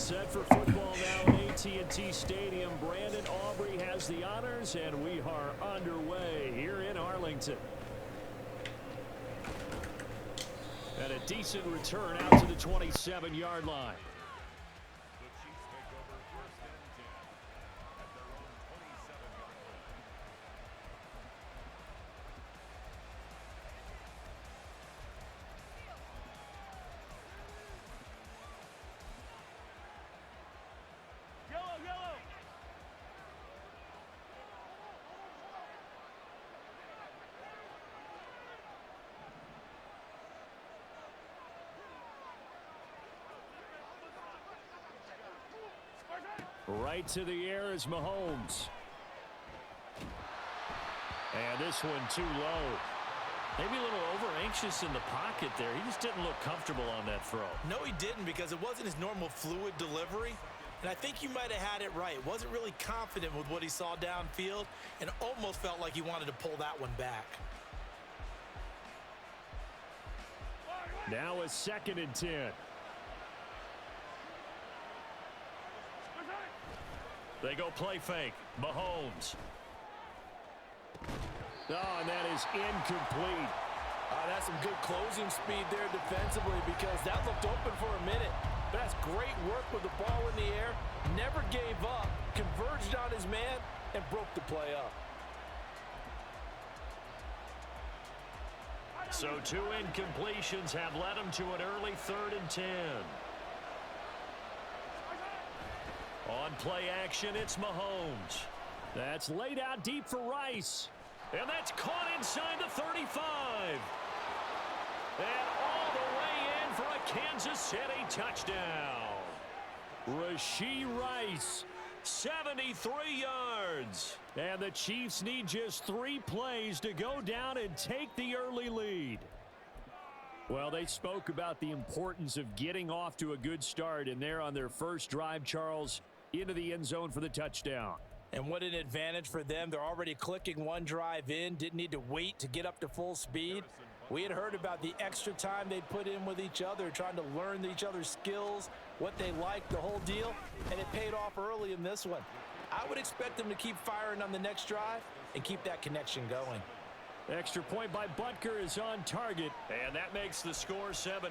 Set for football now at AT&T Stadium. Brandon Aubrey has the honors, and we are underway here in Arlington. And a decent return out to the 27-yard line. Right to the air is Mahomes. And this one too low. Maybe a little over-anxious in the pocket there. He just didn't look comfortable on that throw. No, he didn't, because it wasn't his normal fluid delivery. And I think you might have had it right. Wasn't really confident with what he saw downfield and almost felt like he wanted to pull that one back. Now a 2nd and 10. They go play fake. Mahomes. Oh, and that is incomplete. That's some good closing speed there defensively, because that looked open for a minute. But that's great work with the ball in the air. Never gave up. Converged on his man and broke the play up. So 2 incompletions have led him to an early 3rd and 10. On play action, it's Mahomes. That's laid out deep for Rice. And that's caught inside the 35. And all the way in for a Kansas City touchdown. Rashee Rice, 73 yards. And the Chiefs need just 3 plays to go down and take the early lead. Well, they spoke about the importance of getting off to a good start, and they're on their first drive, Charles, into the end zone for the touchdown. And what an advantage for them. They're already clicking one drive in. Didn't need to wait to get up to full speed. We had heard about the extra time they'd put in with each other, trying to learn each other's skills, what they liked, the whole deal, and it paid off early in this one. I would expect them to keep firing on the next drive and keep that connection going. Extra point by Butker is on target, and that makes the score 7-0.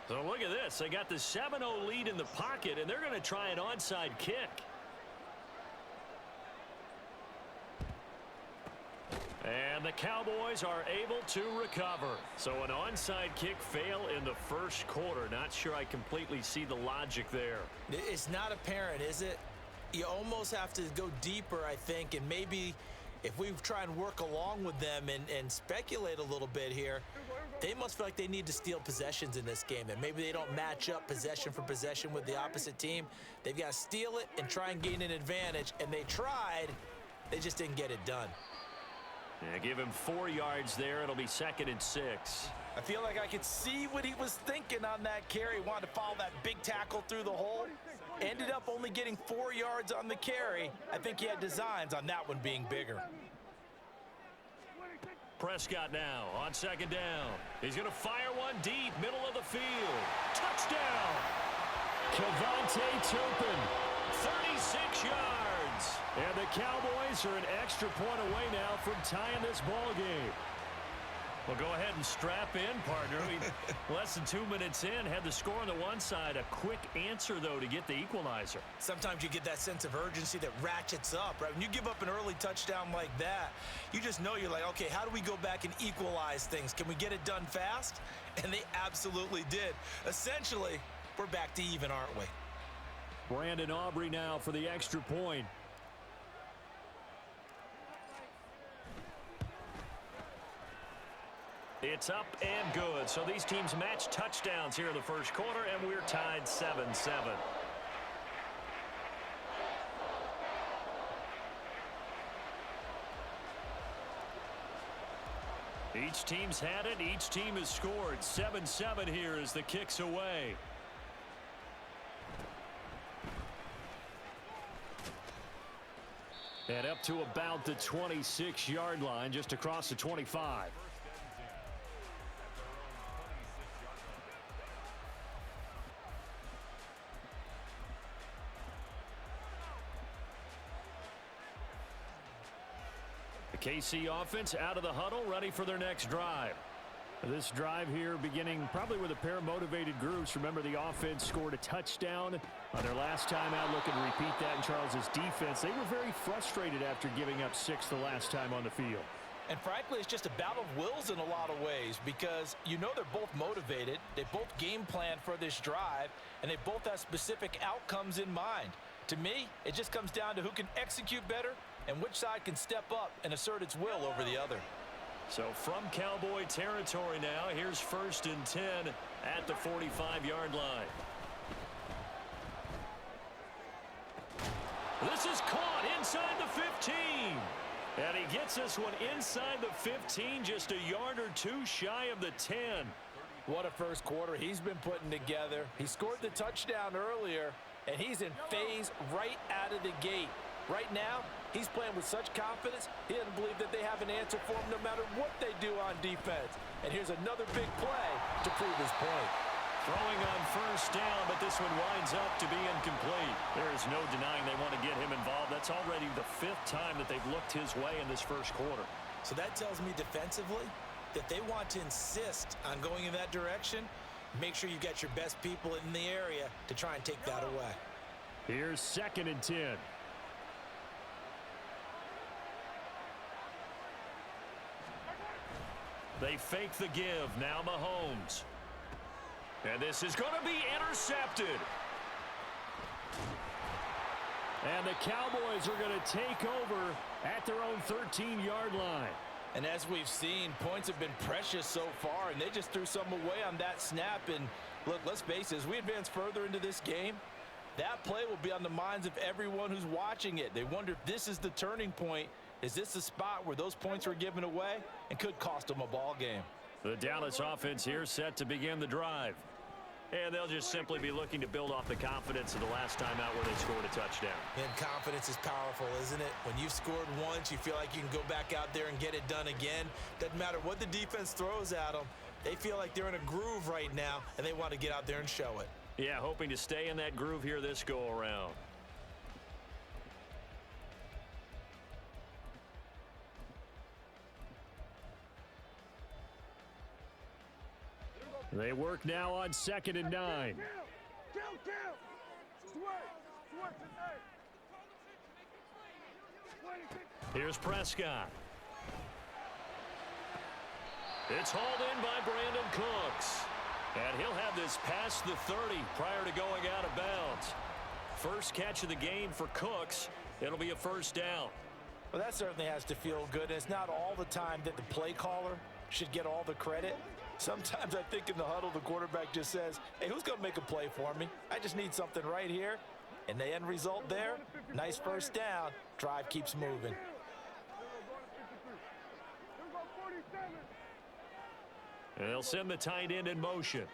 So look at this. They got the 7-0 lead in the pocket, and they're going to try an onside kick. And the Cowboys are able to recover. So an onside kick fail in the first quarter. Not sure I completely see the logic there. It's not apparent, is it? You almost have to go deeper, I think, and maybe if we try and work along with them and speculate a little bit here, they must feel like they need to steal possessions in this game, and maybe they don't match up possession for possession with the opposite team. They've got to steal it and try and gain an advantage, and they tried. They just didn't get it done. Yeah, give him 4 yards there. It'll be 2nd and 6. I feel like I could see what he was thinking on that carry. Wanted to follow that big tackle through the hole. Ended up only getting 4 yards on the carry. I think he had designs on that one being bigger. Prescott now on 2nd down. He's going to fire one deep, middle of the field. Touchdown! Kevontae Turpin, 36 yards. And the Cowboys are an extra point away now from tying this ball game. Well, go ahead and strap in, partner. Less than 2 minutes in, had the score on the one side. A quick answer, though, to get the equalizer. Sometimes you get that sense of urgency that ratchets up, right? When you give up an early touchdown like that, you just know you're like, okay, how do we go back and equalize things? Can we get it done fast? And they absolutely did. Essentially, we're back to even, aren't we? Brandon Aubrey now for the extra point. It's up and good. So these teams match touchdowns here in the first quarter, and we're tied 7-7. Each team's had it. Each team has scored. 7-7 here as the kick's away. And up to about the 26-yard line, just across the 25. KC offense out of the huddle, ready for their next drive. This drive here beginning probably with a pair of motivated groups. Remember, the offense scored a touchdown on their last time out, looking to repeat that in Charles's defense. They were very frustrated after giving up 6 the last time on the field. And frankly, it's just a battle of wills in a lot of ways because you know they're both motivated. They both game plan for this drive, and they both have specific outcomes in mind. To me, it just comes down to who can execute better and which side can step up and assert its will over the other. So from Cowboy territory now, here's 1st and 10 at the 45-yard line. This is caught inside the 15. And he gets this one inside the 15, just a yard or two shy of the 10. What a first quarter he's been putting together. He scored the touchdown earlier, and he's in phase right out of the gate. Right now, he's playing with such confidence, he doesn't believe that they have an answer for him no matter what they do on defense. And here's another big play to prove his point. Throwing on 1st down, but this one winds up to be incomplete. There is no denying they want to get him involved. That's already the 5th time that they've looked his way in this first quarter. So that tells me defensively that they want to insist on going in that direction. Make sure you got your best people in the area to try and take that away. Here's 2nd and 10. They fake the give. Now Mahomes. And this is going to be intercepted. And the Cowboys are going to take over at their own 13-yard line. And as we've seen, points have been precious so far, and they just threw some away on that snap. And look, let's face it, as we advance further into this game, that play will be on the minds of everyone who's watching it. They wonder if this is the turning point. Is this the spot where those points were given away and could cost them a ball game? The Dallas offense here set to begin the drive. And they'll just simply be looking to build off the confidence of the last time out where they scored a touchdown. And confidence is powerful, isn't it? When you've scored once, you feel like you can go back out there and get it done again. Doesn't matter what the defense throws at them. They feel like they're in a groove right now, and they want to get out there and show it. Yeah, hoping to stay in that groove here this go-around. They work now on 2nd and 9. Here's Prescott. It's hauled in by Brandon Cooks. And he'll have this past the 30 prior to going out of bounds. First catch of the game for Cooks. It'll be a 1st down. Well, that certainly has to feel good. It's not all the time that the play caller should get all the credit. Sometimes I think in the huddle, the quarterback just says, hey, who's going to make a play for me? I just need something right here. And the end result there, nice 1st down. Drive keeps moving. And they'll send the tight end in motion.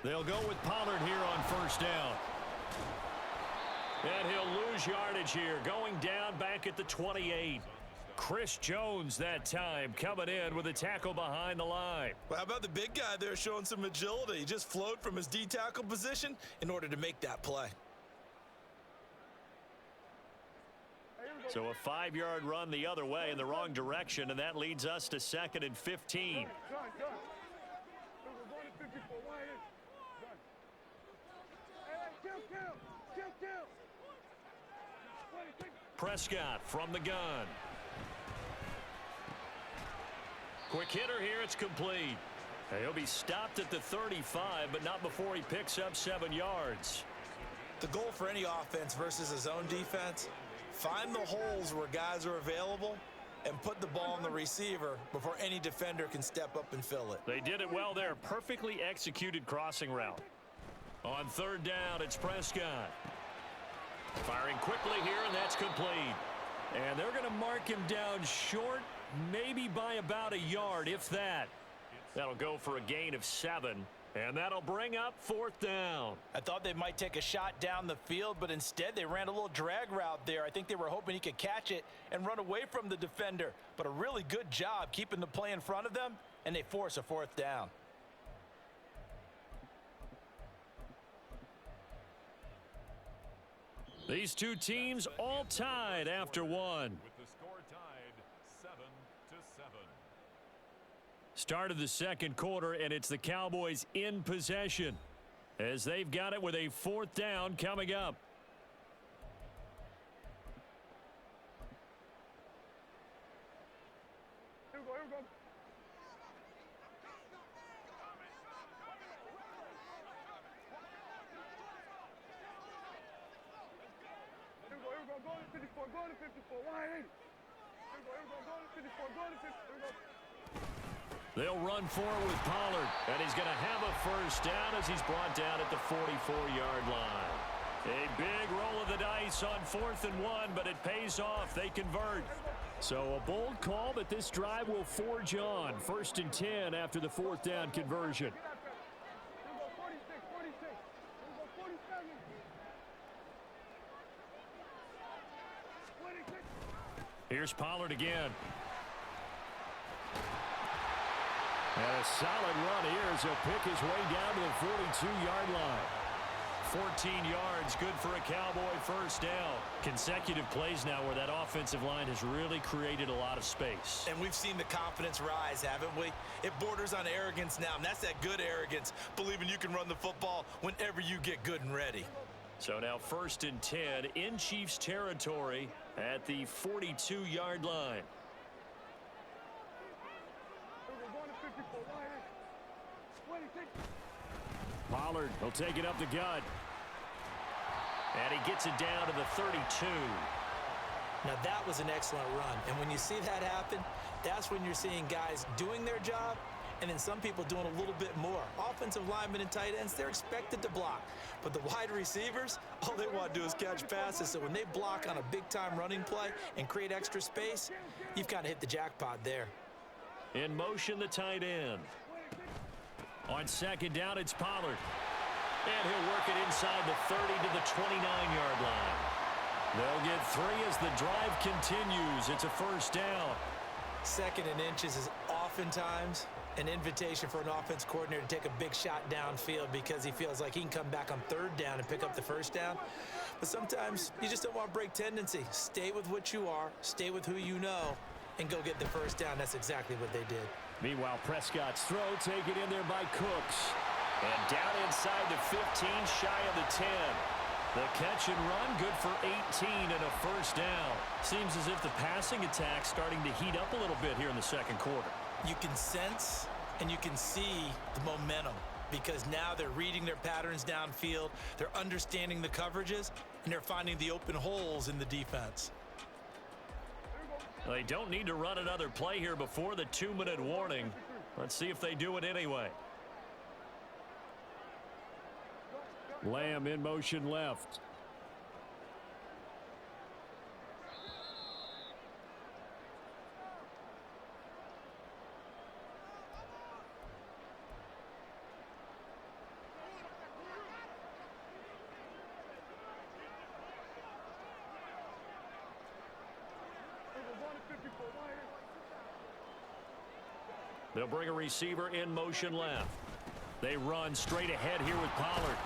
They'll go with Pollard here on 1st down. And he'll lose yardage here, going down back at the 28. Chris Jones that time coming in with a tackle behind the line. Well, how about the big guy there showing some agility? He just flowed from his D-tackle position in order to make that play. So a 5-yard run the other way in the wrong direction, and that leads us to 2nd and 15. Prescott from the gun. Quick hitter here, it's complete. He'll be stopped at the 35, but not before he picks up 7 yards. The goal for any offense versus his own defense, find the holes where guys are available and put the ball on the receiver before any defender can step up and fill it. They did it well there. Perfectly executed crossing route. On 3rd down, it's Prescott. Firing quickly here, and that's complete. And they're going to mark him down short, maybe by about a yard, if that. That'll go for a gain of 7. And that'll bring up 4th down. I thought they might take a shot down the field, but instead they ran a little drag route there. I think they were hoping he could catch it and run away from the defender. But a really good job keeping the play in front of them, and they force a 4th down. These two teams all tied after one. With the score tied Start of the second quarter, and it's the Cowboys in possession as they've got it with a 4th down coming up. They'll run forward with Pollard, and he's going to have a first down as he's brought down at the 44-yard line. A big roll of the dice on 4th and 1, but it pays off. They convert. So a bold call, but this drive will forge on. 1st and 10 after the 4th down conversion. Here's Pollard again. And a solid run here as he'll pick his way down to the 42-yard line. 14 yards, good for a Cowboy first down. Consecutive plays now where that offensive line has really created a lot of space. And we've seen the confidence rise, haven't we? It borders on arrogance now, and that's that good arrogance, believing you can run the football whenever you get good and ready. So now 1st and 10 in Chiefs territory at the 42-yard line. Pollard will take it up the gut. And he gets it down to the 32. Now that was an excellent run. And when you see that happen, that's when you're seeing guys doing their job and then some people doing a little bit more. Offensive linemen and tight ends, they're expected to block. But the wide receivers, all they want to do is catch passes. So when they block on a big-time running play and create extra space, you've kind of hit the jackpot there. In motion, the tight end. On 2nd down, it's Pollard. And he'll work it inside the 30 to the 29-yard line. They'll get 3 as the drive continues. It's a first down. 2nd and inches is oftentimes an invitation for an offense coordinator to take a big shot downfield because he feels like he can come back on 3rd down and pick up the first down. But sometimes you just don't want to break tendency. Stay with what you are, stay with who you know, and go get the first down. That's exactly what they did. Meanwhile, Prescott's throw taken in there by Cooks. And down inside the 15, shy of the 10. The catch and run, good for 18 and a first down. Seems as if the passing attack's starting to heat up a little bit here in the second quarter. You can sense and you can see the momentum because now they're reading their patterns downfield, they're understanding the coverages, and they're finding the open holes in the defense. They don't need to run another play here before the 2-minute warning. Let's see if they do it anyway. Lamb in motion left. They'll bring a receiver in motion left. They run straight ahead here with Pollard.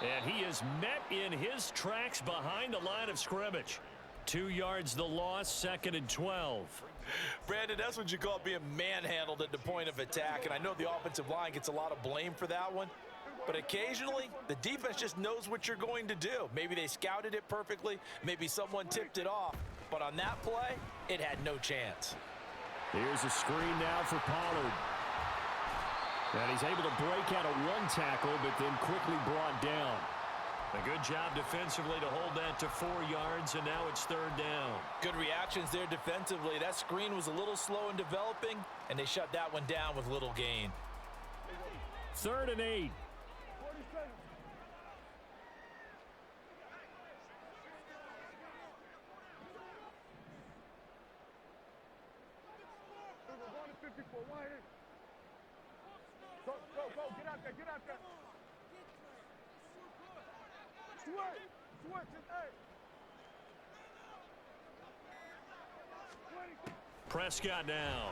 And he is met in his tracks behind the line of scrimmage. 2 yards the loss, 2nd and 12. Brandon, that's what you call being manhandled at the point of attack. And I know the offensive line gets a lot of blame for that one. But occasionally, the defense just knows what you're going to do. Maybe they scouted it perfectly. Maybe someone tipped it off. But on that play, it had no chance. Here's a screen now for Pollard. And he's able to break out of one tackle, but then quickly brought down. A good job defensively to hold that to 4 yards, and now it's 3rd down. Good reactions there defensively. That screen was a little slow in developing, and they shut that one down with little gain. 3rd and 8. Go, get out there, get out there. Switch, Prescott now.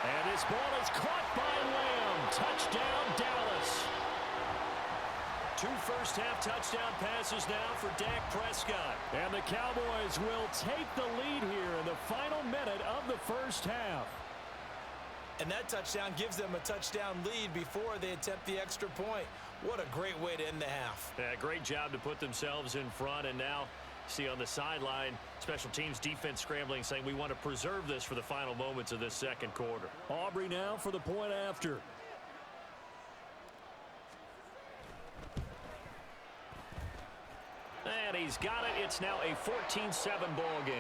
And this ball is caught by Lamb. Touchdown, Dallas. 2 first-half touchdown passes now for Dak Prescott. And the Cowboys will take the lead here in the final minute of the first half. And that touchdown gives them a touchdown lead before they attempt the extra point. What a great way to end the half. Yeah, great job to put themselves in front, and now see on the sideline, special teams defense scrambling, saying we want to preserve this for the final moments of this second quarter. Aubrey now for the point after. And he's got it. It's now a 14-7 ball game.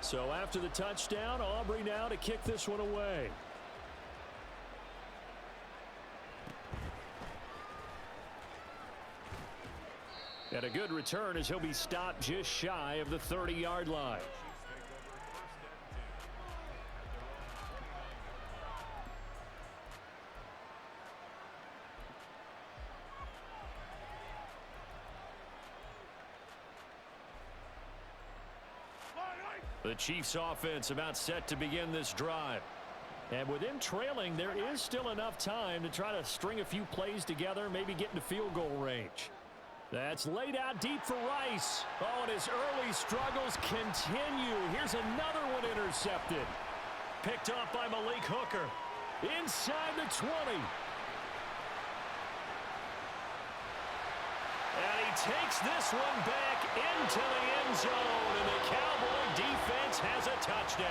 So after the touchdown, Aubrey now to kick this one away. And a good return as he'll be stopped just shy of the 30-yard line. The Chiefs offense about set to begin this drive. And with them trailing, there is still enough time to try to string a few plays together, maybe get into field goal range. That's laid out deep for Rice. Oh, and his early struggles continue. Here's another one intercepted. Picked off by Malik Hooker. Inside the 20. And he takes this one back into the end zone, and the Cowboy defense has a touchdown.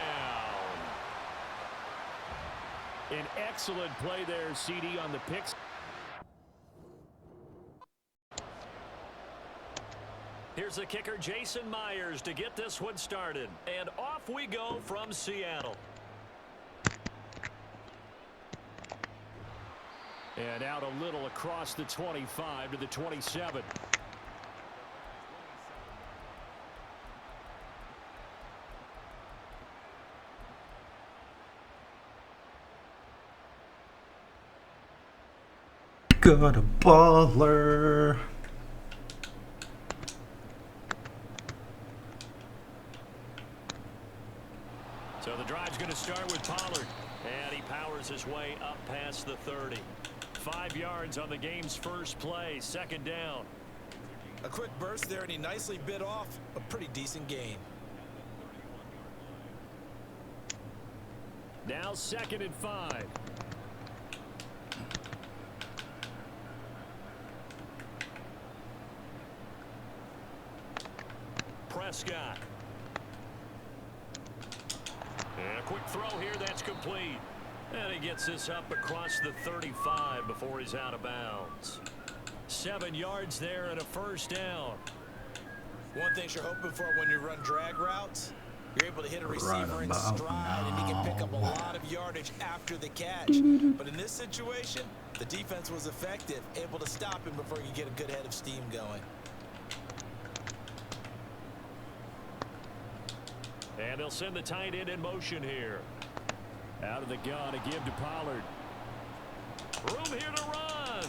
An excellent play there, CD, on the picks. Here's the kicker, Jason Myers, to get this one started. And off we go from Seattle. And out a little across the 25 to the 27. Got a baller. So the drive's going to start with Pollard. And he powers his way up past the 30. 5 yards on the game's first play. Second down. A quick burst there, and he nicely bit off a pretty decent gain. Now 2nd and 5. Prescott. And a quick throw here, that's complete. And he gets this up across the 35 before he's out of bounds. 7 yards there and a first down. One thing you're hoping for when you run drag routes, you're able to hit a receiver in stride, and he can pick up a lot of yardage after the catch. But in this situation, the defense was effective, able to stop him before he could get a good head of steam going. And they'll send the tight end in motion here. Out of the gun to give to Pollard. Room here to run.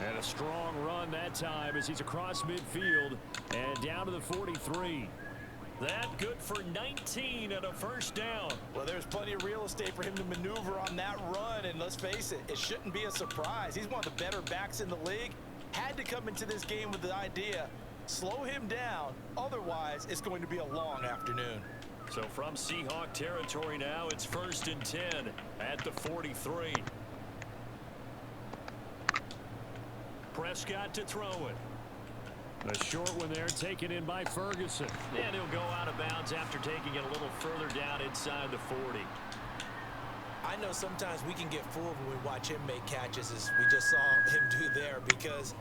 And a strong run that time as he's across midfield and down to the 43. That good for 19 and a first down. Well, there's plenty of real estate for him to maneuver on that run, and let's face it, it shouldn't be a surprise. He's one of the better backs in the league. Had to come into this game with the idea, slow him down, otherwise it's going to be a long afternoon. So from Seahawk territory now, it's 1st and 10 at the 43. Prescott to throw it. A short one there taken in by Ferguson. And he'll go out of bounds after taking it a little further down inside the 40. I know sometimes we can get fooled when we watch him make catches, as we just saw him do there, because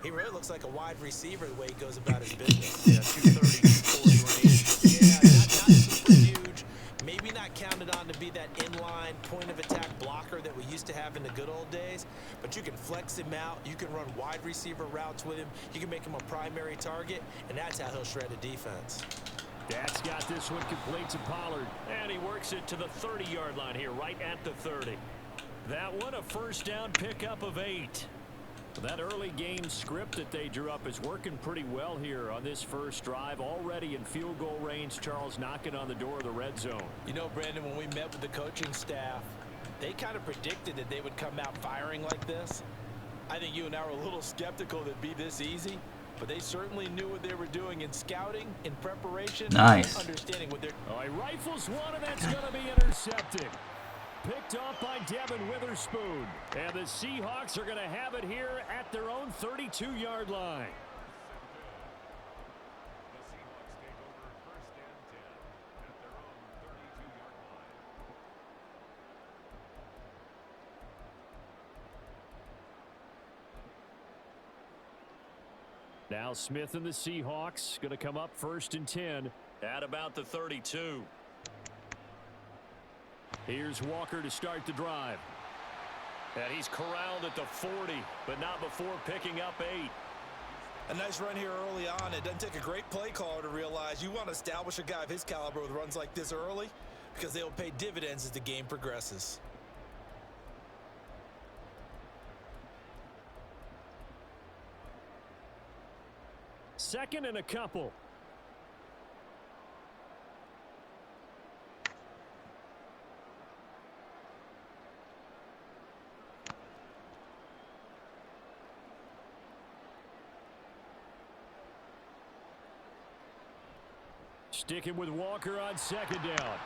he really looks like a wide receiver the way he goes about his business. Yeah, 230, 240 range. Yeah, not super huge. Maybe not counted on to be that inline point of attack blocker that we used to have in the good old days, but you can flex him out. You can run wide receiver routes with him. You can make him a primary target, and that's how he'll shred a defense. That's got this one complete to Pollard. And he works it to the 30-yard line here, right at the 30. That one a first down pickup of 8. That early game script that they drew up is working pretty well here on this first drive. Already in field goal range, Charles knocking on the door of the red zone. You know, Brandon, when we met with the coaching staff, they kind of predicted that they would come out firing like this. I think you and I were a little skeptical that it'd be this easy, but they certainly knew what they were doing in scouting, in preparation, Nice. and understanding what they're... Oh, he rifles one, and that's going to be intercepted. Picked off by Devin Witherspoon. And the Seahawks are going to have it here at their own 32-yard line. Now Smith and the Seahawks going to come up 1st and 10. At about the 32. Here's Walker to start the drive. And he's corralled at the 40, but not before picking up 8. A nice run here early on. It doesn't take a great play caller to realize you want to establish a guy of his caliber with runs like this early because they will pay dividends as the game progresses. Second and a couple. Sticking with Walker on 2nd down.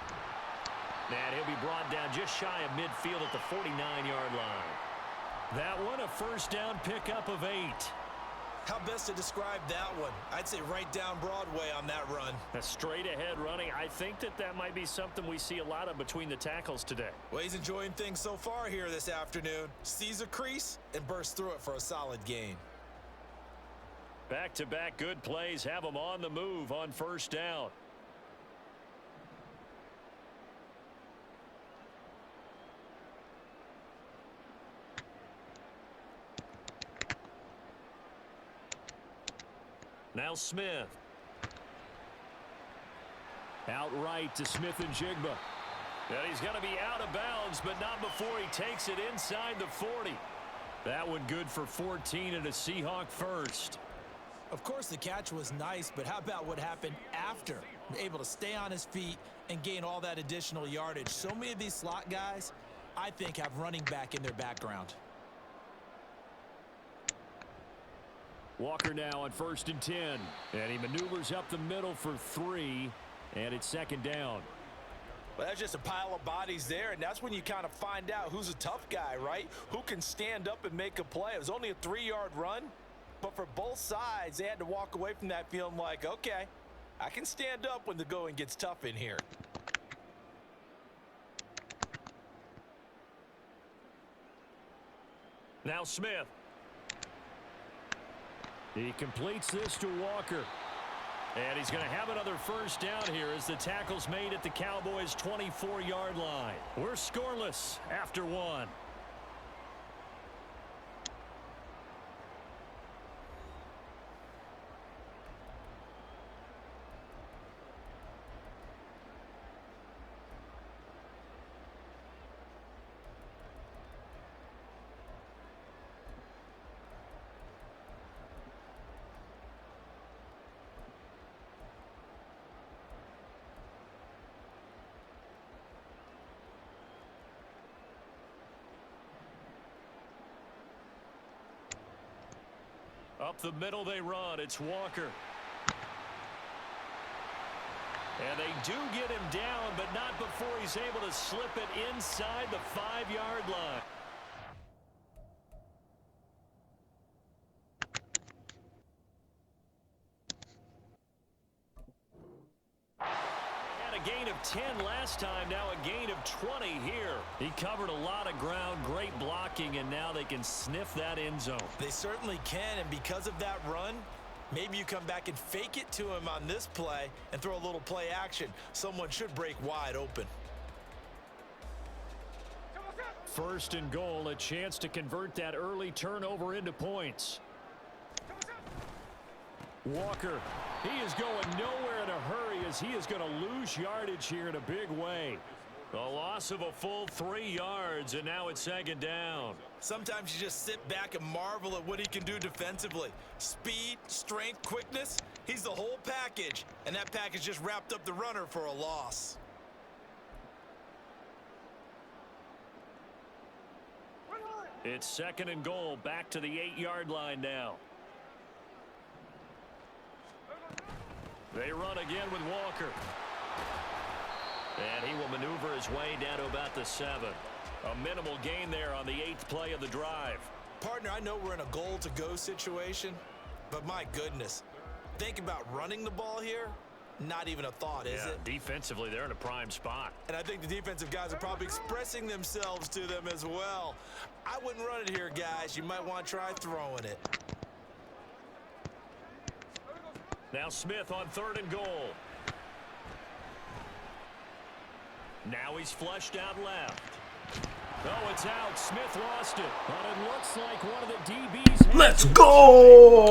And he'll be brought down just shy of midfield at the 49-yard line. That one a 1st down pickup of 8. How best to describe that one? I'd say right down Broadway on that run. A straight ahead running. I think that might be something we see a lot of between the tackles today. Well, he's enjoying things so far here this afternoon. Sees a crease and bursts through it for a solid gain. Back-to-back good plays have them on the move on 1st down. Now Smith. Outright to Smith and Jigba. And he's going to be out of bounds, but not before he takes it inside the 40. That one good for 14 and a Seahawk first. Of course, the catch was nice, but how about what happened after? Able to stay on his feet and gain all that additional yardage. So many of these slot guys, I think, have running back in their background. Walker now on 1st and 10. And he maneuvers up the middle for 3. And it's 2nd down. Well, that's just a pile of bodies there, and that's when you kind of find out who's a tough guy, right? Who can stand up and make a play. It was only a 3-yard run, but for both sides, they had to walk away from that feeling like, okay, I can stand up when the going gets tough in here. Now Smith. He completes this to Walker. And he's going to have another 1st down here as the tackle's made at the Cowboys' 24-yard line. We're scoreless after 1. Up the middle they run. It's Walker. And they do get him down, but not before he's able to slip it inside the 5-yard line. Had a gain of 10 last time, now a gain of 20 here. He covered a lot of ground, great blocking, and now they can sniff that end zone. They certainly can, and because of that run, maybe you come back and fake it to him on this play and throw a little play action. Someone should break wide open. 1st and goal, a chance to convert that early turnover into points. Walker, he is going nowhere in a hurry as he is going to lose yardage here in a big way. A loss of a full 3 yards, and now it's second down. Sometimes you just sit back and marvel at what he can do defensively. Speed, strength, quickness. He's the whole package, and that package just wrapped up the runner for a loss. It's second and goal, back to the 8-yard line now. They run again with Walker. And he will maneuver his way down to about the 7. A minimal gain there on the 8th play of the drive. Partner, I know we're in a goal-to-go situation, but my goodness. Think about running the ball here. Not even a thought, is it? Defensively, they're in a prime spot. And I think the defensive guys are probably expressing themselves to them as well. I wouldn't run it here, guys. You might want to try throwing it. Now Smith on 3rd and goal. Now he's flushed out left. Oh, it's out. Smith lost it. But it looks like one of the DBs. Let's go!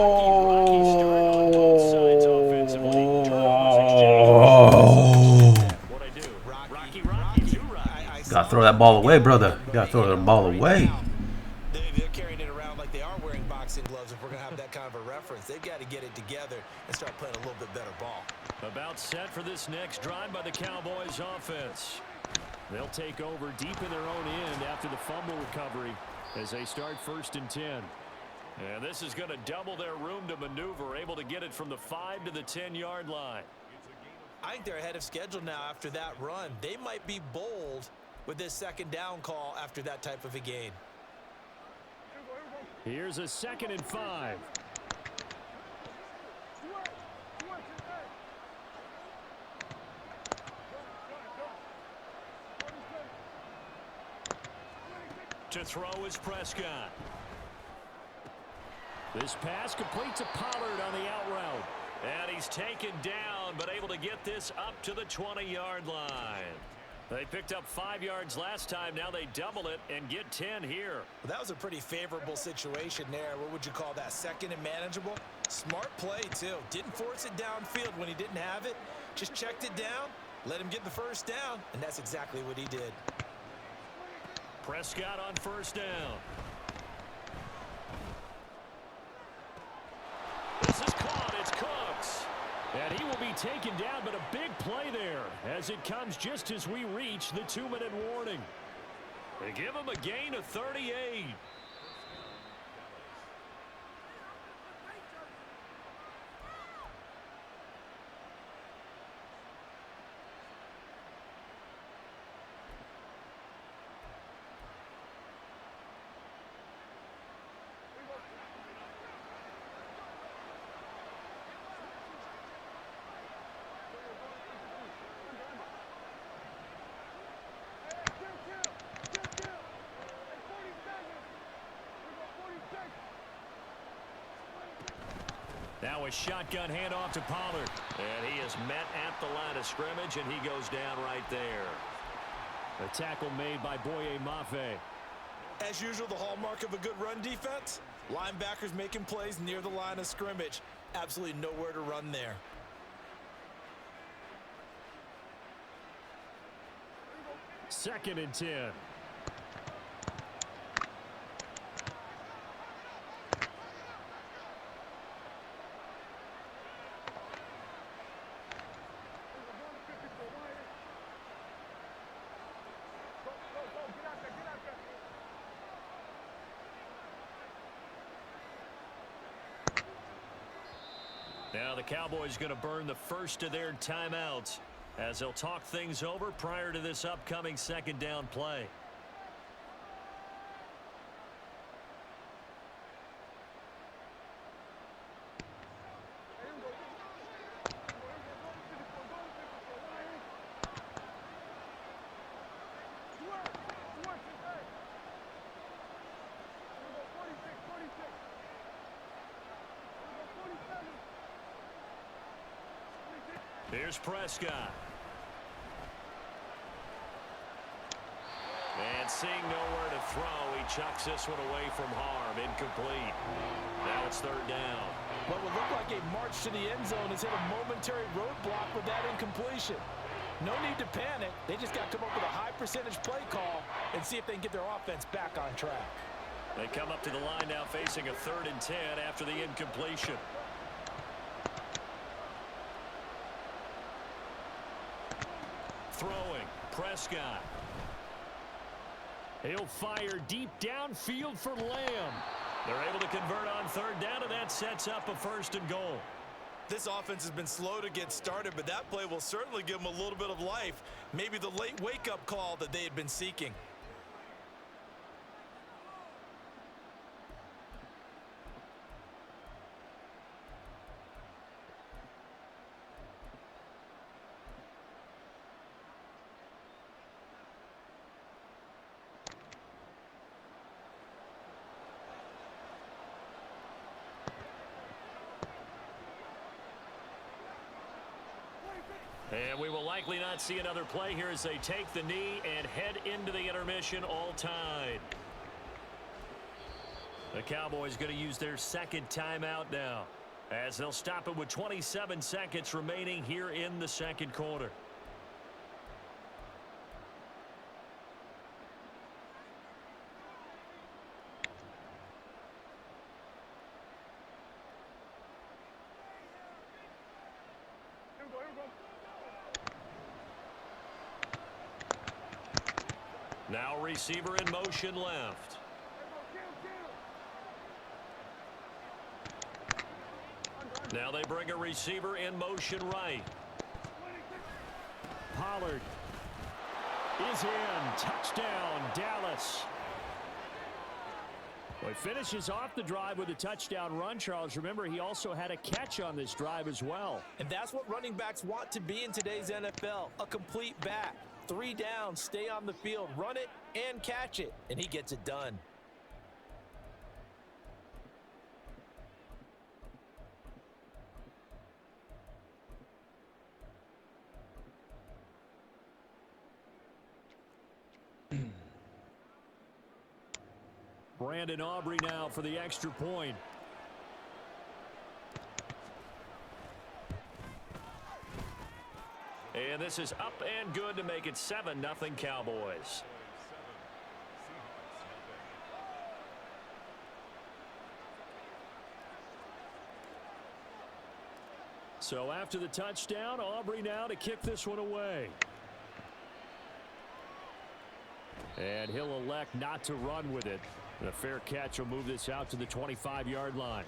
What I do? Rocky, Gotta throw that ball away, brother. You gotta throw that ball away. They're carrying it around like they are wearing boxing gloves if we're going to have that kind of a reference. They've got to get it together and start playing a little bit better ball. About set for this next drive by the Cowboys offense. They'll take over deep in their own end after the fumble recovery as they start 1st and 10. And this is going to double their room to maneuver, able to get it from the 5 to the 10-yard line. I think they're ahead of schedule now after that run. They might be bold with this 2nd down call after that type of a gain. Here's a 2nd and 5. To throw is Prescott. This pass complete to Pollard on the out route. And he's taken down, but able to get this up to the 20-yard line. They picked up 5 yards last time. Now they double it and get 10 here. Well, that was a pretty favorable situation there. What would you call that? 2nd and manageable? Smart play, too. Didn't force it downfield when he didn't have it. Just checked it down, let him get the 1st down, and that's exactly what he did. Prescott on 1st down. This is caught. It's Cooks. And he will be taken down, but a big play there as it comes just as we reach the 2-minute warning. They give him a gain of 38. Now a shotgun handoff to Pollard. And he is met at the line of scrimmage, and he goes down right there. A tackle made by Boye Mafe. As usual, the hallmark of a good run defense, linebackers making plays near the line of scrimmage. Absolutely nowhere to run there. Second and 10. Now the Cowboys going to burn the first of their timeouts as they'll talk things over prior to this upcoming 2nd down play. Here's Prescott. And seeing nowhere to throw, he chucks this one away from harm. Incomplete. Now it's 3rd down. What would look like a march to the end zone has hit a momentary roadblock with that incompletion. No need to panic. They just got to come up with a high percentage play call and see if they can get their offense back on track. They come up to the line now facing a 3rd and 10 after the incompletion. Throwing, Prescott. He'll fire deep downfield for Lamb. They're able to convert on 3rd down, and that sets up a 1st and goal. This offense has been slow to get started, but that play will certainly give them a little bit of life. Maybe the late wake-up call that they had been seeking. And we will likely not see another play here as they take the knee and head into the intermission all tied. The Cowboys going to use their 2nd timeout now as they'll stop it with 27 seconds remaining here in the 2nd quarter. Now receiver in motion left. Now they bring a receiver in motion right. Pollard is in. Touchdown, Dallas. Well, he finishes off the drive with a touchdown run, Charles. Remember, he also had a catch on this drive as well. And that's what running backs want to be in today's NFL, a complete back. 3 downs, stay on the field, run it, and catch it. And he gets it done. Brandon Aubrey now for the extra point. And this is up and good to make it 7-0 Cowboys. So after the touchdown, Aubrey now to kick this one away. And he'll elect not to run with it. The fair catch will move this out to the 25-yard line.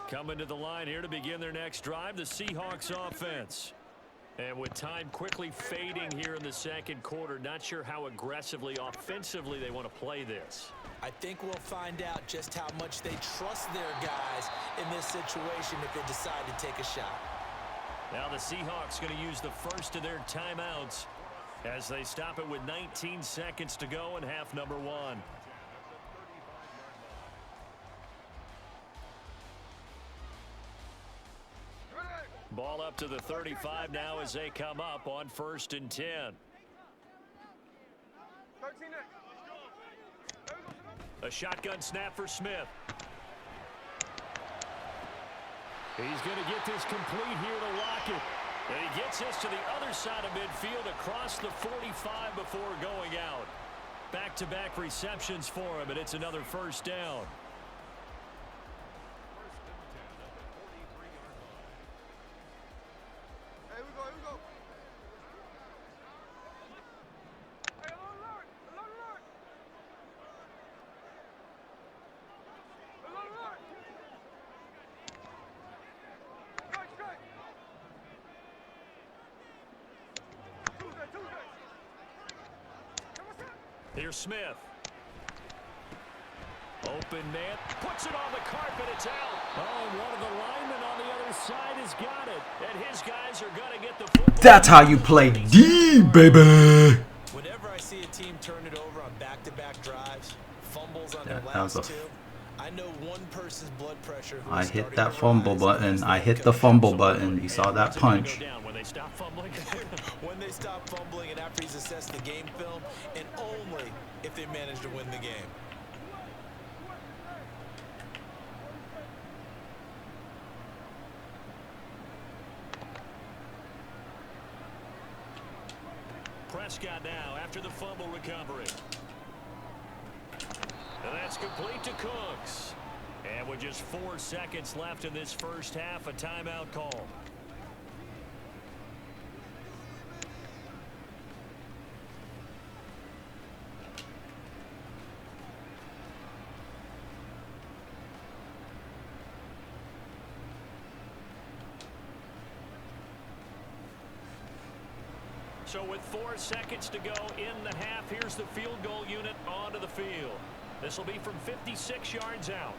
Coming to the line here to begin their next drive, the Seahawks offense. And with time quickly fading here in the 2nd quarter, not sure how aggressively, offensively they want to play this. I think we'll find out just how much they trust their guys in this situation if they decide to take a shot. Now the Seahawks going to use the first of their timeouts as they stop it with 19 seconds to go in half number 1. Ball up to the 35 now as they come up on 1st and 10. A shotgun snap for Smith. He's going to get this complete here to Lockett. And he gets this to the other side of midfield across the 45 before going out. Back-to-back receptions for him, and it's another 1st down. Here's Smith. Open man. Puts it on the carpet. It's out. Oh, and one of the linemen on the other side has got it. And his guys are going to get the football. That's how you play D, baby. Whenever I see a team turn it over on back-to-back drives, fumbles on their last 2, I know one person's blood pressure. I hit that fumble button. I hit the fumble button. You saw that punch. When they stop fumbling. When they stop fumbling and after he's assessed the game film, and only if they manage to win the game. Prescott now after the fumble recovery. And that's complete to Cooks. And with just 4 seconds left in this first half, a timeout call. So with 4 seconds to go in the half, here's the field goal unit onto the field. This will be from 56 yards out.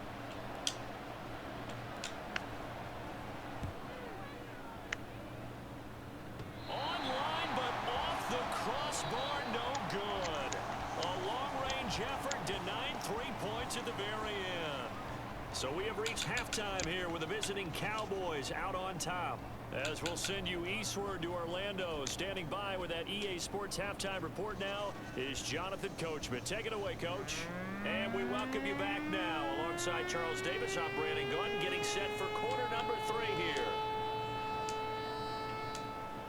Online, but off the crossbar, no good. A long-range effort denied 3 points at the very end. So we have reached halftime here with the visiting Cowboys out on top. As we'll send you eastward to Orlando, standing by with that EA Sports halftime report now is Jonathan Coachman. Take it away, Coach. And we welcome you back now. Alongside Charles Davis, I'm Brandon Gunn, getting set for quarter number 3 here.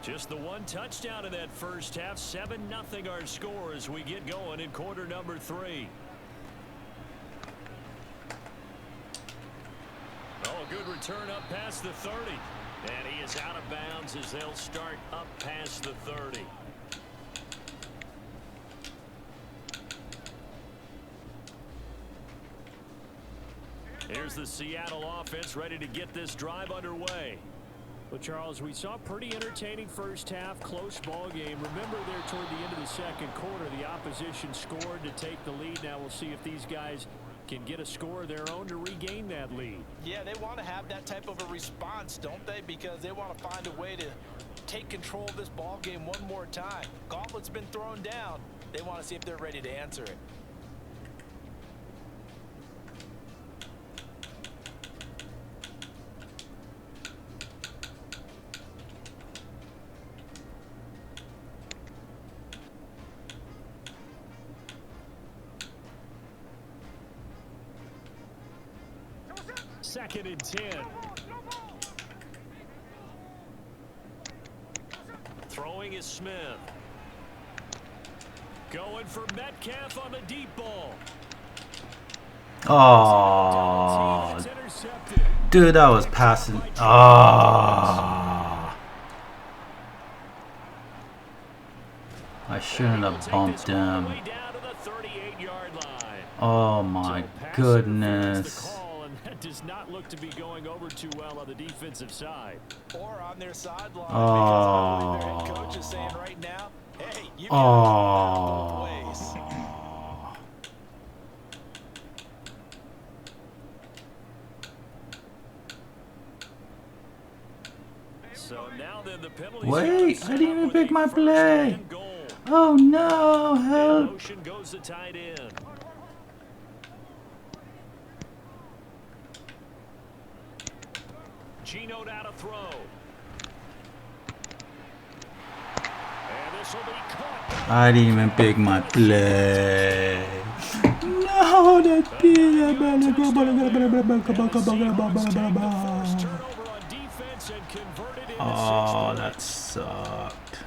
Just the one touchdown in that first half. 7-0 our score as we get going in quarter number 3. Oh, a good return up past the 30. And he is out of bounds as they'll start up past the 30. Here's the Seattle offense ready to get this drive underway. Well, Charles, we saw a pretty entertaining first half, close ball game. Remember there toward the end of the second quarter, the opposition scored to take the lead. Now we'll see if these guys can get a score of their own to regain that lead. Yeah, they want to have that type of a response, don't they? Because they want to find a way to take control of this ball game one more time. Gauntlet's been thrown down. They want to see if they're ready to answer it. Second and 10. Throwing is Smith. Going for Metcalf on the deep ball. Oh, dude, that was passing. Ah, I shouldn't have bumped him. Oh my goodness. Does not look to be going over too well on the defensive side. Or on their sideline. Because I believe their head coach is saying right now, hey, you can both ways. So now then the penalty. Wait, I didn't even pick my play. Oh no, help. Motion goes the tight end. Gino out to throw. And this will be caught. I didn't even pick my play. No, that's oh, that sucked.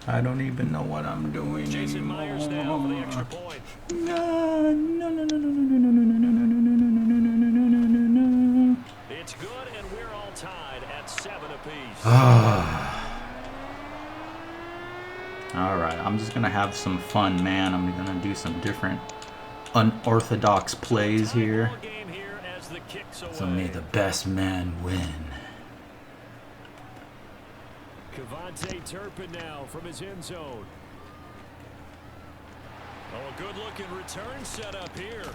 I don't even know what I'm doing anymore. No, no, no, no, no, no, no, no, no, no, no, no, no, no, no, no, no, no, no. It's good, and we're all tied at 7 apiece. All right, I'm just gonna have some fun, man. I'm gonna do some different unorthodox plays here. So may the best man win. Cavante Turpin now from his end zone. Oh, a good-looking return set up here.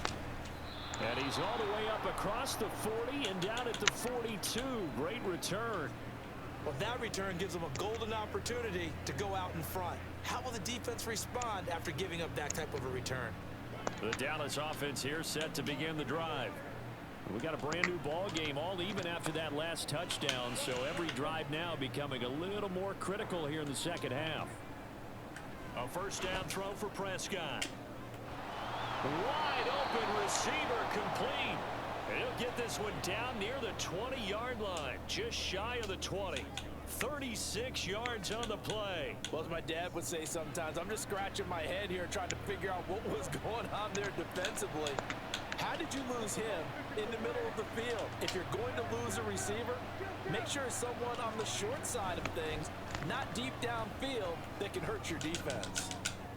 And he's all the way up across the 40 and down at the 42. Great return. Well, that return gives them a golden opportunity to go out in front. How will the defense respond after giving up that type of a return? The Dallas offense here set to begin the drive. We got a brand new ball game, all even after that last touchdown, so every drive now becoming a little more critical here in the second half. A first down throw for Prescott. Wide open receiver complete. He'll get this one down near the 20-yard line, just shy of the 20. 36 yards on the play. Well, as my dad would say sometimes, I'm just scratching my head here trying to figure out what was going on there defensively. How did you lose him in the middle of the field? If you're going to lose a receiver, make sure it's someone on the short side of things, not deep downfield, that can hurt your defense.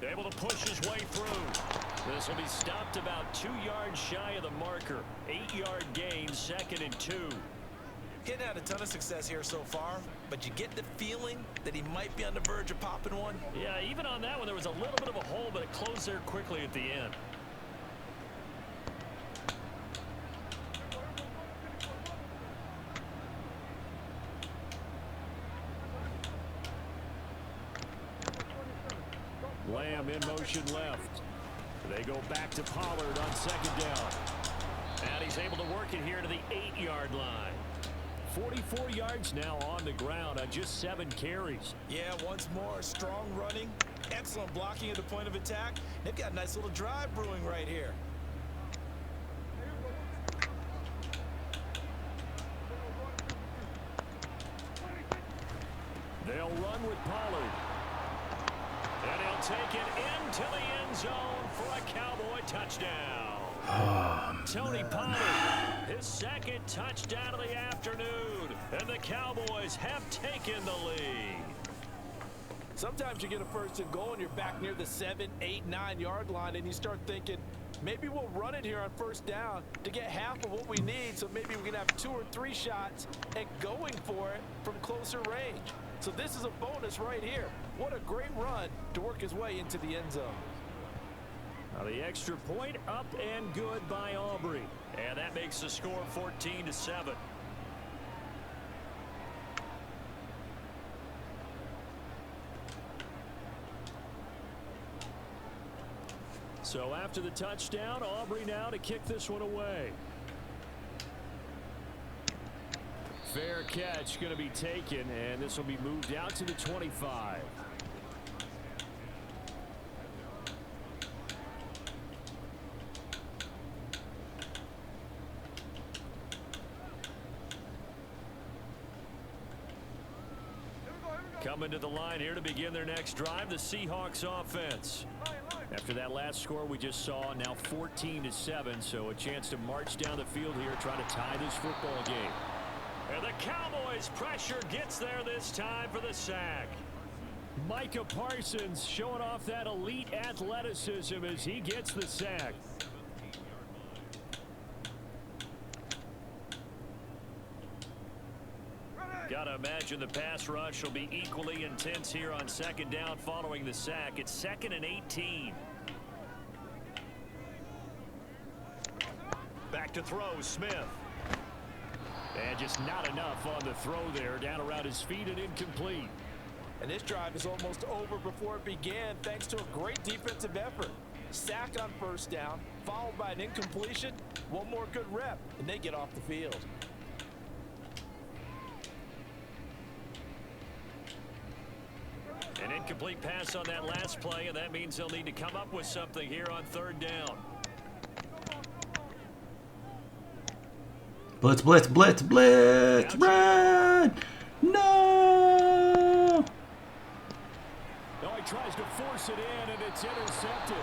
Able to push his way through. This will be stopped about 2 yards shy of the marker. 8-yard gain, 2nd and 2. Getting had a ton of success here so far, but you get the feeling that he might be on the verge of popping one. Yeah, even on that one, there was a little bit of a hole, but it closed there quickly at the end. Lamb in motion left. They go back to Pollard on 2nd down. And he's able to work it here to the 8-yard line. 44 yards now on the ground on just 7 carries. Yeah, once more, strong running, excellent blocking at the point of attack. They've got a nice little drive brewing right here. They'll run with Pollard. And he'll take it into the end zone for a Cowboy touchdown. Tony Pollard, his 2nd touchdown of the afternoon, and the Cowboys have taken the lead. Sometimes you get a 1st and goal and you're back near the 7, 8, 9-yard line, and you start thinking, maybe we'll run it here on 1st down to get half of what we need, so maybe we can have 2 or 3 shots at going for it from closer range. So this is a bonus right here. What a great run to work his way into the end zone. Now the extra point up and good by Aubrey. And that makes the score 14-7. So after the touchdown, Aubrey now to kick this one away. Fair catch going to be taken, and this will be moved out to the 25. Coming to the line here to begin their next drive, the Seahawks offense. After that last score we just saw, now 14-7, so a chance to march down the field here, try to tie this football game. And the Cowboys' pressure gets there this time for the sack. Micah Parsons showing off that elite athleticism as he gets the sack. Gotta imagine the pass rush will be equally intense here on 2nd down following the sack. It's 2nd and 18. Back to throw, Smith. And just not enough on the throw there, down around his feet and incomplete. And this drive is almost over before it began thanks to a great defensive effort. Sack on 1st down, followed by an incompletion. One more good rep, and they get off the field. An incomplete pass on that last play, and that means they'll need to come up with something here on 3rd down. Blitz, blitz, blitz, blitz, run! No! Oh, he tries to force it in, and it's intercepted.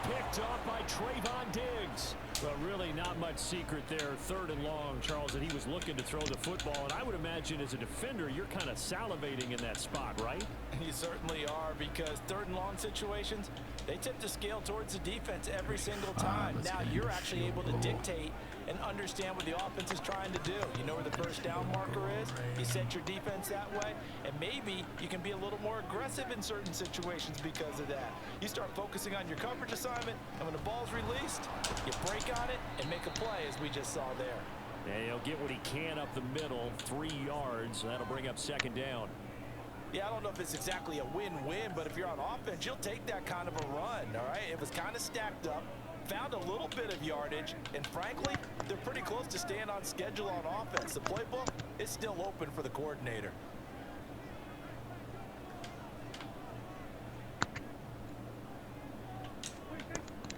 Picked off by Trayvon Diggs. But really not much secret there. 3rd and long, Charles, that he was looking to throw the football. And I would imagine as a defender, you're kind of salivating in that spot, right? You certainly are, because 3rd and long situations, they tip the scale towards the defense every single time. Now you're actually able to dictate and understand what the offense is trying to do. You know where the 1st down marker is. You set your defense that way, and maybe you can be a little more aggressive in certain situations because of that. You start focusing on your coverage assignment, and when the ball's released, you break on it and make a play, as we just saw there. And he'll get what he can up the middle, 3 yards. That'll bring up 2nd down. Yeah, I don't know if it's exactly a win-win, but if you're on offense, you'll take that kind of a run, all right? It was kind of stacked up. found a little bit of yardage, and frankly, they're pretty close to staying on schedule on offense. The playbook is still open for the coordinator.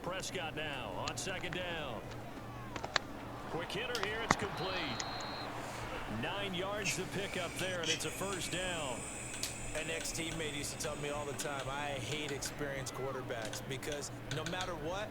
Prescott now on second down. Quick hitter here. It's complete. 9 yards to pick up there, and it's a first down. An ex-teammate used to tell me all the time, I hate experienced quarterbacks because no matter what,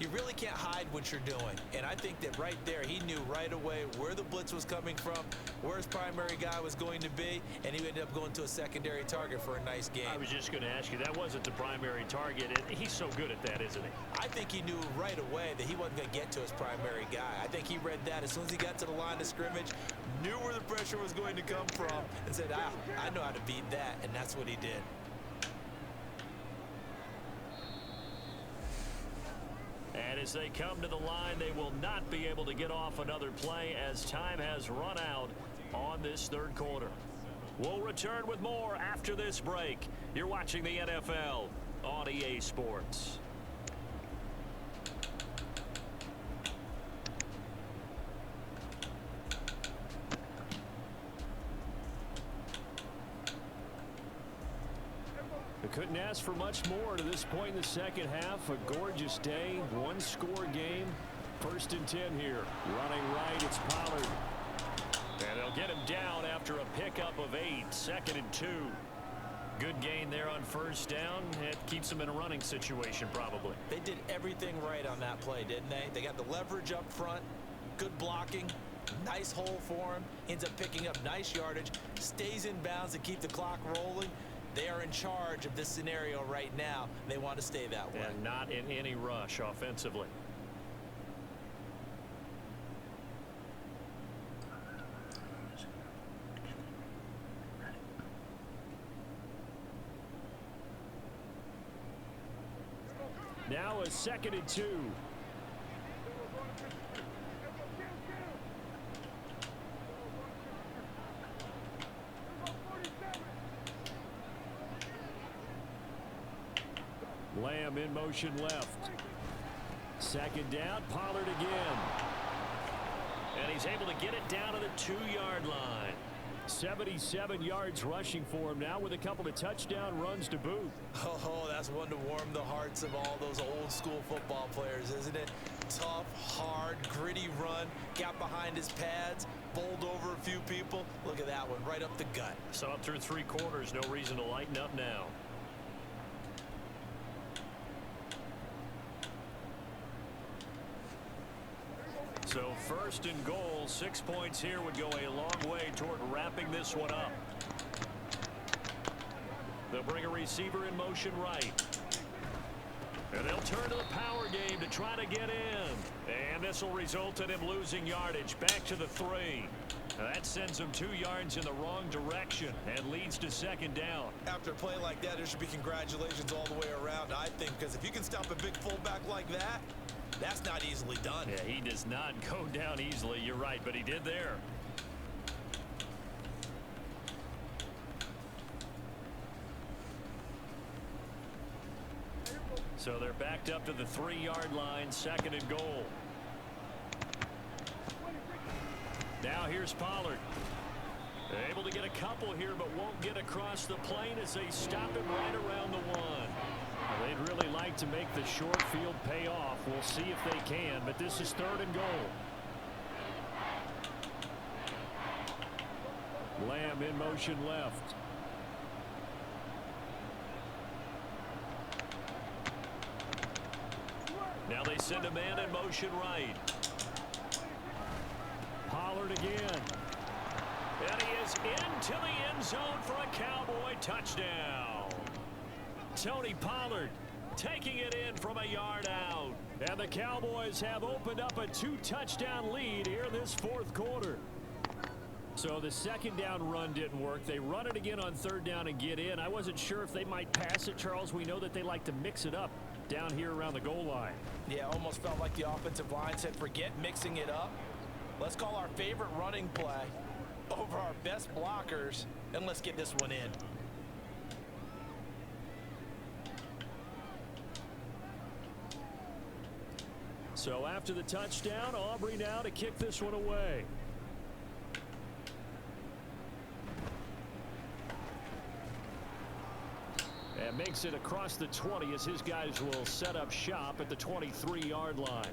you really can't hide what you're doing. And I think that right there, he knew right away where the blitz was coming from, where his primary guy was going to be, and he ended up going to a secondary target for a nice game. I was just going to ask you, that wasn't the primary target. He's so good at that, isn't he? I think he knew right away that he wasn't going to get to his primary guy. I think he read that as soon as he got to the line of scrimmage, knew where the pressure was going to come from, and said, I know how to beat that, and that's what he did. And as they come to the line, they will not be able to get off another play as time has run out on this third quarter. We'll return with more after this break. You're watching the NFL on EA Sports. Couldn't ask for much more to this point in the second half. A gorgeous day, one-score game. 1st and 10 here. Running right, it's Pollard. And they'll get him down after a pickup of 8. 2nd and 2. Good gain there on first down. It keeps them in a running situation probably. They did everything right on that play, didn't they? They got the leverage up front, good blocking, nice hole for him, ends up picking up nice yardage, stays in bounds to keep the clock rolling. They are in charge of this scenario right now. They want to stay that way. And not in any rush offensively. Now a 2nd and 2. Lamb in motion left. 2nd down, Pollard again. And he's able to get it down to the 2-yard line. 77 yards rushing for him now with a couple of touchdown runs to boot. Oh, that's one to warm the hearts of all those old school football players, isn't it? Tough, hard, gritty run, got behind his pads, bowled over a few people. Look at that one, right up the gut. So up through 3 quarters, no reason to lighten up now. So 1st and goal, 6 points here would go a long way toward wrapping this one up. They'll bring a receiver in motion right. And they'll turn to the power game to try to get in. And this will result in him losing yardage back to the 3. That sends him 2 yards in the wrong direction and leads to 2nd down. After a play like that, there should be congratulations all the way around, I think, because if you can stop a big fullback like that, that's not easily done. Yeah, he does not go down easily. You're right, but he did there. So they're backed up to the 3-yard line, 2nd and goal. Now here's Pollard. Able to get a couple here, but won't get across the plane as they stop him right around the 1. They'd really like to make the short field pay off. We'll see if they can, but this is 3rd and goal. Lamb in motion left. Now they send a man in motion right. Pollard again. And he is into the end zone for a Cowboy touchdown. Tony Pollard taking it in from a yard out. And the Cowboys have opened up a 2-touchdown lead here in this 4th quarter. So the 2nd down run didn't work. They run it again on 3rd down and get in. I wasn't sure if they might pass it, Charles. We know that they like to mix it up down here around the goal line. Yeah, almost felt like the offensive line said, forget mixing it up. Let's call our favorite running play over our best blockers, and let's get this one in. So after the touchdown, Aubrey now to kick this one away. And makes it across the 20 as his guys will set up shop at the 23-yard line.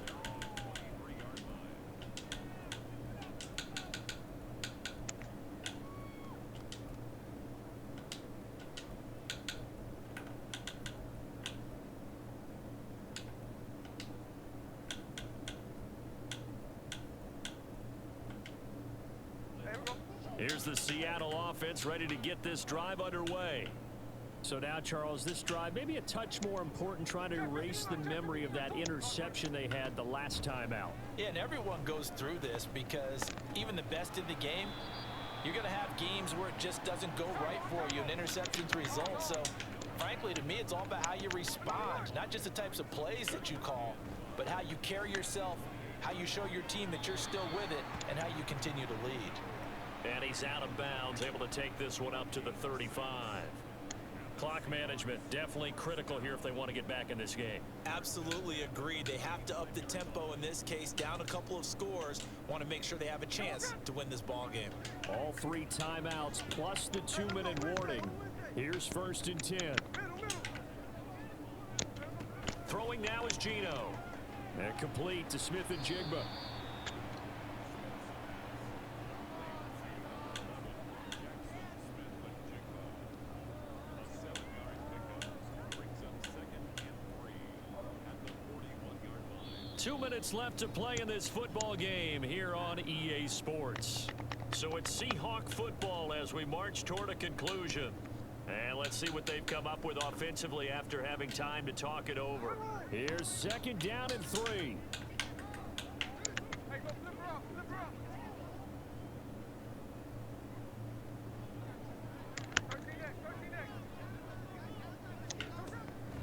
Here's the Seattle offense ready to get this drive underway. So now, Charles, this drive maybe a touch more important, trying to erase the memory of that interception they had the last time out. Yeah, and everyone goes through this because even the best in the game, you're going to have games where it just doesn't go right for you, and interceptions result. So, frankly, to me, it's all about how you respond, not just the types of plays that you call, but how you carry yourself, how you show your team that you're still with it, and how you continue to lead. And he's out of bounds, able to take this one up to the 35. Clock management definitely critical here if they want to get back in this game. Absolutely agreed. They have to up the tempo in this case, down a couple of scores. Want to make sure they have a chance to win this ball game. All 3 timeouts plus the 2-minute warning. Here's 1st and 10. Throwing now is Gino. And complete to Smith and Jigba. Two minutes left to play in this football game here on EA Sports. So it's Seahawk football as we march toward a conclusion. And let's see what they've come up with offensively after having time to talk it over. Here's 2nd down and 3.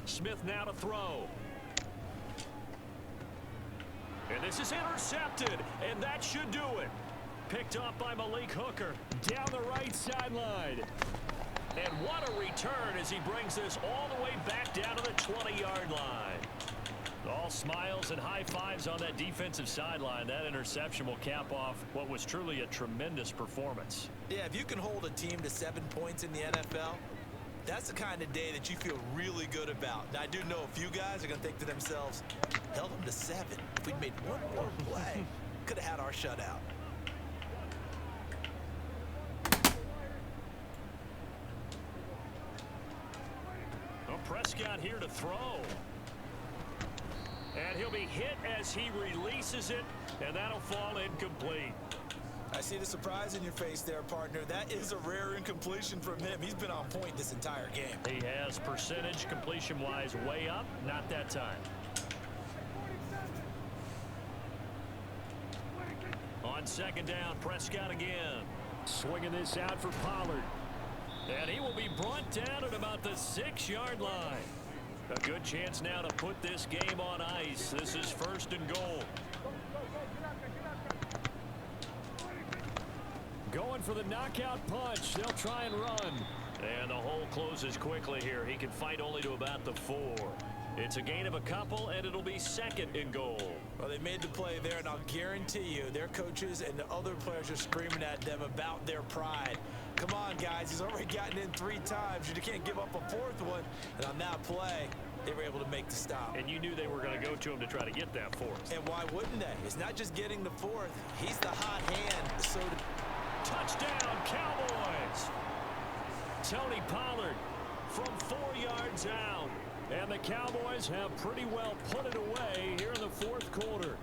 Smith now to throw. And this is intercepted, and that should do it. Picked up by Malik Hooker down the right sideline. And what a return as he brings this all the way back down to the 20-yard line. All smiles and high fives on that defensive sideline. That interception will cap off what was truly a tremendous performance. Yeah, if you can hold a team to 7 points in the NFL, that's the kind of day that you feel really good about. Now, I do know a few guys are going to think to themselves, held them to 7. If we'd made one more play, could have had our shutout. Well, Prescott here to throw. And he'll be hit as he releases it, and that'll fall incomplete. I see the surprise in your face there, partner. That is a rare incompletion from him. He's been on point this entire game. He has percentage completion-wise way up, not that time. On 2nd down, Prescott again. Swinging this out for Pollard. And he will be brought down at about the 6-yard line. A good chance now to put this game on ice. This is 1st and goal. Going for the knockout punch. They'll try and run. And the hole closes quickly here. He can fight only to about the 4. It's a gain of a couple, and it'll be 2nd and goal. Well, they made the play there, and I'll guarantee you their coaches and the other players are screaming at them about their pride. Come on, guys. He's already gotten in 3 times. You can't give up a 4th one. And on that play, they were able to make the stop. And you knew they were going to go to him to try to get that 4th. And why wouldn't they? It's not just getting the 4th. He's the hot hand. So touchdown, Cowboys. Tony Pollard from 4 yards out. And the Cowboys have pretty well put it away here in the 4th quarter.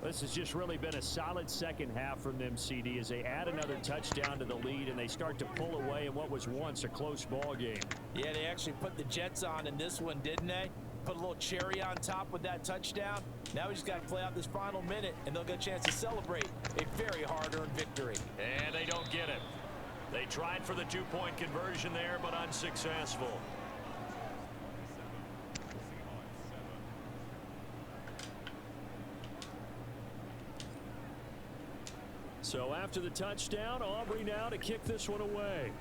This has just really been a solid second half from them, CD, as they add another touchdown to the lead and they start to pull away in what was once a close ball game. Yeah, they actually put the Jets on in this one, didn't they? Put a little cherry on top with that touchdown. Now we just got to play out this final minute, and they'll get a chance to celebrate a very hard-earned victory. And they don't get it. They tried for the 2-point conversion there, but unsuccessful. So after the touchdown, Aubrey now to kick this one away.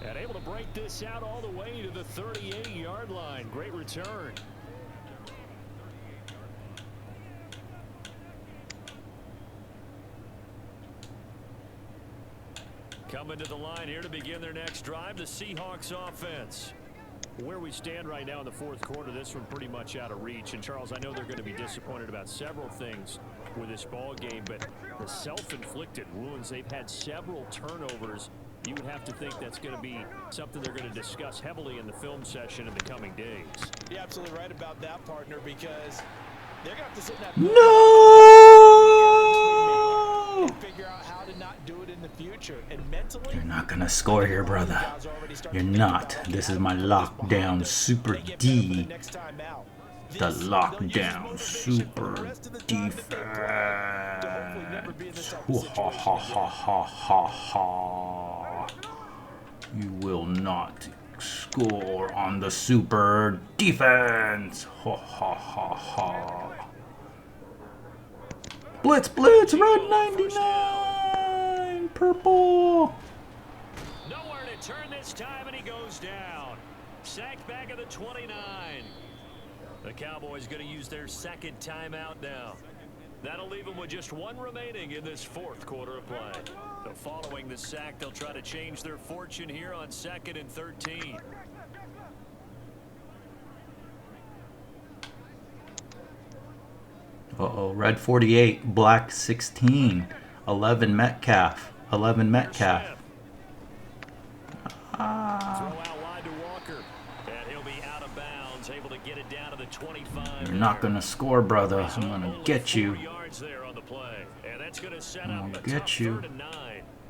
And able to break this out all the way to the 38-yard line. Great return. Coming to the line here to begin their next drive, the Seahawks offense. Where we stand right now in the fourth quarter, this one pretty much out of reach. And, Charles, I know they're going to be disappointed about several things with this ball game, but the self-inflicted wounds, they've had several turnovers. You would have to think that's going to be something they're going to discuss heavily in the film session in the coming days. You're absolutely right about that, partner, because they're going to have to sit in that and figure out how to not do it in the future. And mentally, you're not going to score here, brother. You're not. This is my lockdown super D. The lockdown super defense. Ha ha ha ha ha ha. You will not score on the super defense. Ha ha ha ha. Blitz, blitz, red 99, purple. Nowhere to turn this time, and he goes down. Sacked back at the 29. The Cowboys going to use their second timeout now. That'll leave them with just one remaining in this fourth quarter of play. So following the sack, they'll try to change their fortune here on 2nd and 13. Uh-oh, red 48, black 16, 11 Metcalf, 11 Metcalf. Throw out wide to Walker, and he'll be out of bounds, able to get it down to the 25. You're not gonna score, brother. I'm gonna get you. I'm gonna get you.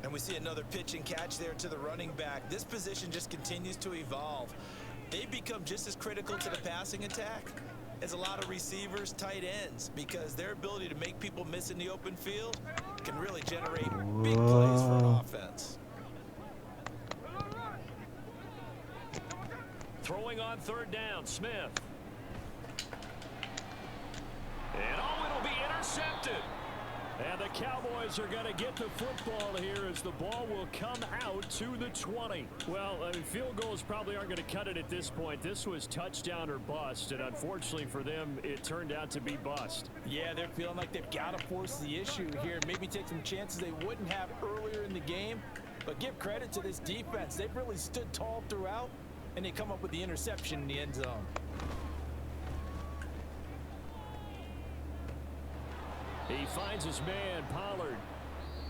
And we see another pitch and catch there to the running back. This position just continues to evolve. They become just as critical to the passing attack as a lot of receivers, tight ends, because their ability to make people miss in the open field can really generate big plays for an offense. Throwing on 3rd down, Smith. And it'll be intercepted. And the Cowboys are going to get the football here as the ball will come out to the 20. Well, I mean, field goals probably aren't going to cut it at this point. This was touchdown or bust, and unfortunately for them, it turned out to be bust. Yeah, they're feeling like they've got to force the issue here. Maybe take some chances they wouldn't have earlier in the game. But give credit to this defense. They've really stood tall throughout, and they come up with the interception in the end zone. He finds his man, Pollard.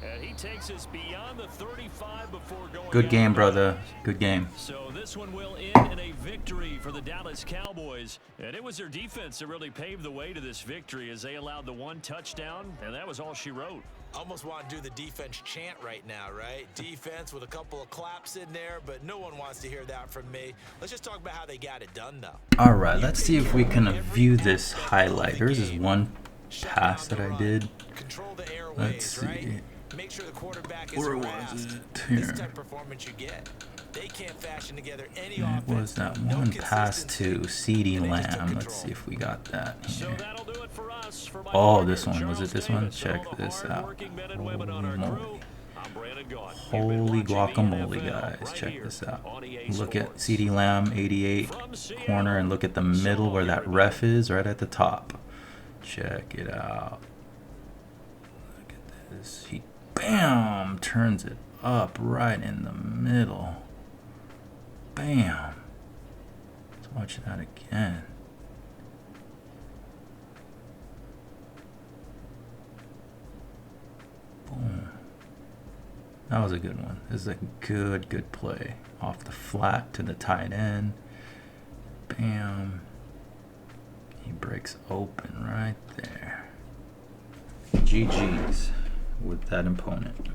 And he takes us beyond the 35 before going. Good game, brother. Good game. So this one will end in a victory for the Dallas Cowboys. And it was their defense that really paved the way to this victory as they allowed the one touchdown, and that was all she wrote. Almost want to do the defense chant right now, right? Defense with a couple of claps in there, but no one wants to hear that from me. Let's just talk about how they got it done, though. All right, let's see if we can view this highlight. There's this one pass that I did. Let's see. Make sure the quarterback is Where fast. was it? Here. This type of performance you get. They can't fashion together any It offense. was that one pass to CeeDee Lamb. Let's see if we got that So here. that'll do it for us. For my Oh, partner, this one. Was it this one? Charles Check Davis, this all the out. hardworking men and women on our crew. I'm Brandon Gaughan. You've been Holy watching the guacamole, NFL guys. right Check here this out. on EA Look at Sports. CeeDee Lamb, 88 corner, and look at the middle where that ref is, right at the top. Check it out. Look at this. He, bam, turns it up right in the middle. Bam. Let's watch that again. Boom. That was a good one. This is a good play. Off the flat to the tight end. Bam. He breaks open right there. GG's with that opponent.